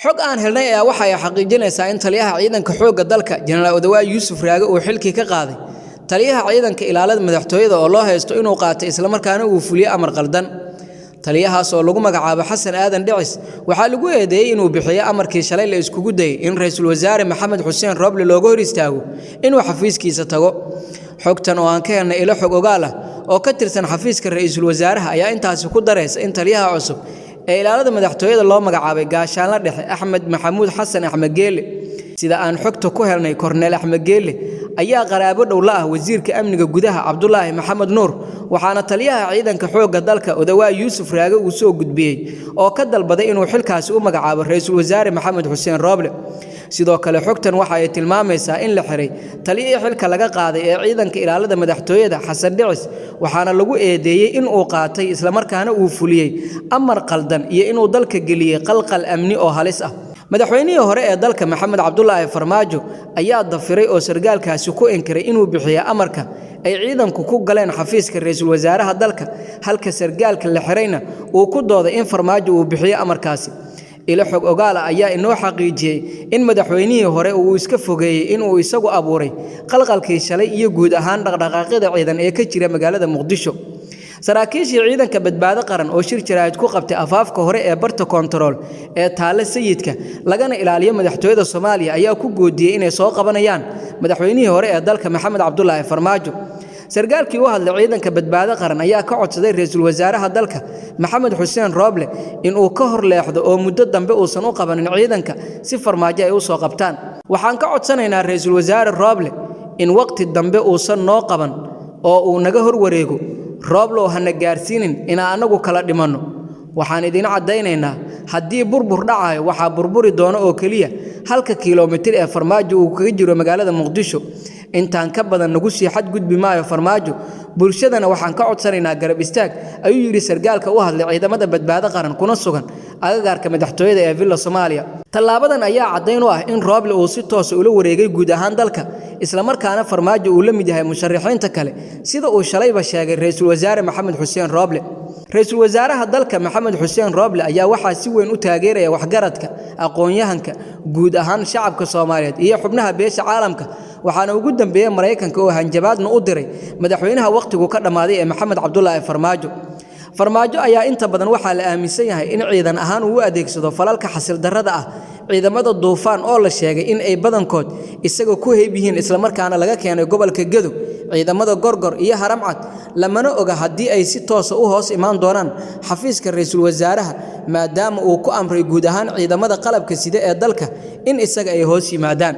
xog aan helnay ayaa waxay xaqiijinaysaa in taliyaha ciidanka xoogga dalka General Odawa Yuusuf Raage uu xilkii ka qaaday taliyaha ciidanka ilaalada madaxtooyada oo loo haysto inuu qaatay isla markaana uu fuliyay amar qaldan taliyahaas oo lagu magacaabo Xasan Aadan Dhicis waxaa lagu eedeeyay inuu bixiyo amarkii shalay la iskugu dayay in ra'iisul wasaare Maxamed Xuseen Roble looga hor istaago inuu xafiiskiisa tago xogtan oo aan ka helnay ilo xog ogaal ah oo ka tirsan xafiiska ra'iisul wasaaraha ayaa intaas ku dareysa in taliyaha cusub ee ilaalada madaxtooyada loo magacaabay gaashaan la dhexe Axmed Maxamuud Xasan Axmed Geele sida aan xogta ku helnay Korneel Axmed Geele ayaa qaraabo dhow la ah wasiirka amniga gudaha Cabdullaahi Maxamed Nuur waxaana taliyaha ciidanka xoogga dalka Odawa Yuusuf Raage uu soo gudbiyay oo ka dalbaday inuu xilkaasi u magacaabo ra'iisul wasaare Maxamed Xuseen Roble sidoo kale xogtan waxa ay tilmaamaysaa in la xiray taliyihii xilka laga qaaday ee ciidanka ilaalada madaxtooyada Xasan Dhicis waxaana lagu eedeeyay in uu qaatay isla markaana uu fuliyay amar qaldan iyo inuu dalka geliyay qalqal amni oo halis ah madaxweynihii hore ee dalka Maxamed Cabdullaahi Farmaajo ayaa dafiray oo sargaalkaasi ku inkiray inuu bixiyo amarka ay ciidanku ku galeen xafiiska ra'iisul wasaaraha dalka halka sargaalka la xirayna uu ku dooday in Farmaajo uu bixiyo amarkaasi ila xog ogaal ayaa inoo xaqiijiyay in madaxweynihii hore uu iska fogeeyay inuu isagu abuuray qalqalkii shalay iyo guud ahaan dhaqdhaqaaqyada ciidan ee ka jira magaalada Muqdisho saraakiishii ciidanka badbaado qaran oo shir jaraa'id ku qabtay afaafka hore ee barta control ee taale sayidka lagana ilaaliyo madaxtooyada Soomaaliya ayaa ku goodiyay inay soo qabanayaan madaxweynihii hore ee dalka Maxamed Cabdullaahi Farmaajo sargaalkii u hadlay ciidanka badbaado qaran ayaa ka codsaday ra'iisul wasaaraha dalka Maxamed Xuseen Roble in uu ka hor leexdo oo muddo dambe uusan u qabanin ciidanka si Farmaajo ay u soo qabtaan waxaan ka codsanaynaa ra'iisul wasaare Roble in waqti dambe uusan noo qaban oo uu naga hor wareego Roble hana gaarsiinin in anagu kala dhimanno waxaan idin cadeynaynaa haddii burbur dhacayo waxa burburi doono oo kaliya halka kiiloomitir ee Farmaajo uu kaga jiro magaalada Muqdisho intaan ka badan nagu sii xad gudbi maayo Farmaajo bulshadana waxaan ka codsanaynaa garab istaag ayuu yiri sargaalka u hadlay ciidamada badbaado qaran kuna sugan agagaarka madaxtooyada ee Villa Soomaaliya talaabadan ayaa cadeyn u ah in Roble uu si toos ah ula wareegay guud ahaan dalka isla markaana Farmaajo uu la mid yahay musharaxiinta kale sida uu shalayba sheegay ra'iisul wasaare Maxamed Xuseen Roble ra'iisul wasaaraha dalka Maxamed Xuseen Roble ayaa waxa si weyn u taageeraya waxgaradka aqoon-yahanka guud ahaan shacabka Soomaaliyeed iyo xubnaha beesha caalamka waxaana ugu dambeeyay Mareykanka oo hanjabaadna u diray madaxweynaha waqtigu ka dhamaaday ee Maxamed Cabdullaahi Farmaajo ayaa inta badan waxa la aaminsan yahay in ciidan ahaan uu adeegsado falalka xasil darrada ah ciidamada duufaan oo la sheegay in ay badankood isaga ku heebihiin isla markaana laga keenay gobolka Gedo ciidamada Gorgor iyo Haramcad lamana oga haddii ay si toos ah u hoos imaan doonaan xafiiska ra'iisul wasaaraha maadaama uu ku amray guud ahaan ciidamada qalabka sida ee dalka in isaga ay hoos yimaadaan